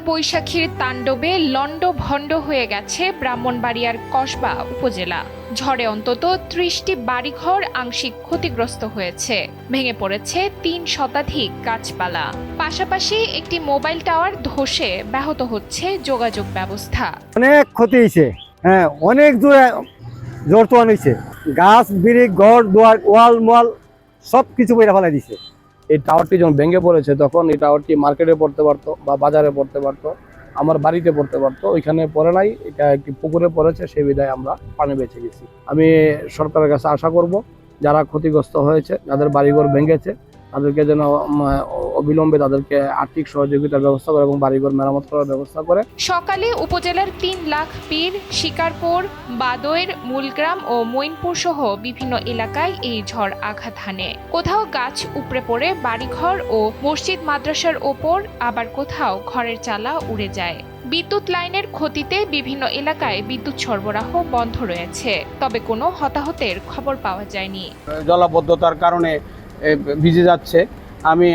বৈশাখীর তাণ্ডবে লণ্ডভণ্ড হয়ে গেছে ব্রাহ্মণবাড়িয়ার কসবা উপজেলা। ঝড়ে অন্তত ৩০টি বাড়িঘর আংশিক ক্ষতিগ্রস্ত হয়েছে, ভেঙে পড়েছে ৩ শতাধিক গাছপালা। পাশাপাশি একটি মোবাইল টাওয়ার ধসে ব্যাহত হচ্ছে যোগাযোগ ব্যবস্থা। অনেক ক্ষতি হয়েছে, হ্যাঁ, অনেক দূরে জোরতোয়ান হয়েছে। গাছ বিড়ি ঘর দুয়ার ওয়াল মোয়াল সব কিছু বইরা ফেলাই দিছে। এই টাওয়ারটি যখন ভেঙে পড়েছে তখন এই টাওয়ারটি মার্কেটে পড়তে পারতো বা বাজারে পড়তে পারতো, আমার বাড়িতে পড়তে পারতো, ওইখানে পড়ে নাই, এটা একটি পুকুরে পড়েছে, সেই বিধায় আমরা পানি বেঁচে গেছি। আমি সরকারের কাছে আশা করব যারা ক্ষতিগ্রস্ত হয়েছে, যাদের বাড়িঘর ভেঙেছে, তাদেরকে যেন অবিলম্বে তাদেরকে আর্থিক সহযোগিতার ব্যবস্থা করে এবং বাড়িঘর মেরামত করার ব্যবস্থা করে। সকালে উপজেলার ৩ লাখ পীর, শিকারপুর, বাদৈর, মূলগ্রাম ও মঈনপুর সহ বিভিন্ন এলাকায় এই ঝড় আঘাত হানে। কোথাও গাছ উপড়ে পড়ে বাড়িঘর ও মসজিদ মাদ্রাসার ওপর, আবার কোথাও ঘরের চালা উড়ে যায়। বিদ্যুৎ লাইনের ক্ষতিতে বিভিন্ন এলাকায় বিদ্যুৎ সরবরাহ বন্ধ রয়েছে, তবে কোনো হতাহতের খবর পাওয়া যায়নি। জলাবদ্ধতার কারণে ভিজে যাচ্ছে। আমি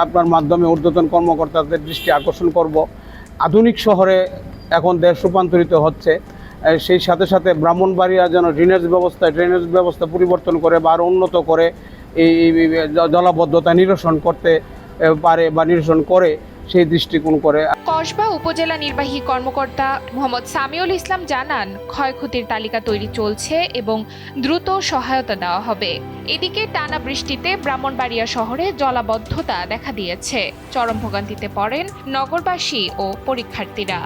আপনার মাধ্যমে ঊর্ধ্বতন কর্মকর্তাদের দৃষ্টি আকর্ষণ করব, আধুনিক শহরে এখন দেশ রূপান্তরিত হচ্ছে, সেই সাথে সাথে ব্রাহ্মণবাড়িয়া যেন ড্রেনেজ ব্যবস্থা পরিবর্তন করে বা আরও উন্নত করে এই জলাবদ্ধতা নিরসন করতে পারে বা নিরসন করে, সেই দৃষ্টিকোণ করে। কসবা উপজেলা নির্বাহী কর্মকর্তা মোহাম্মদ সামিউল ইসলাম জানান, ক্ষয়ক্ষতির তালিকা তৈরি চলছে এবং দ্রুত সহায়তা দেওয়া হবে। এদিকে টানা বৃষ্টিতে ব্রাহ্মণবাড়িয়া শহরে জলাবদ্ধতা দেখা দিয়েছে। চরম ভোগান্তিতে পড়েন নগরবাসী ও পরীক্ষার্থীরা।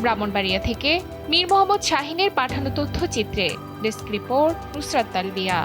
ব্রাহ্মণবাড়িয়া থেকে মীর মোহাম্মদ শাহিনের পাঠানো তথ্যচিত্রে ডেস্ক রিপোর্ট নুসরাত তালবিয়া।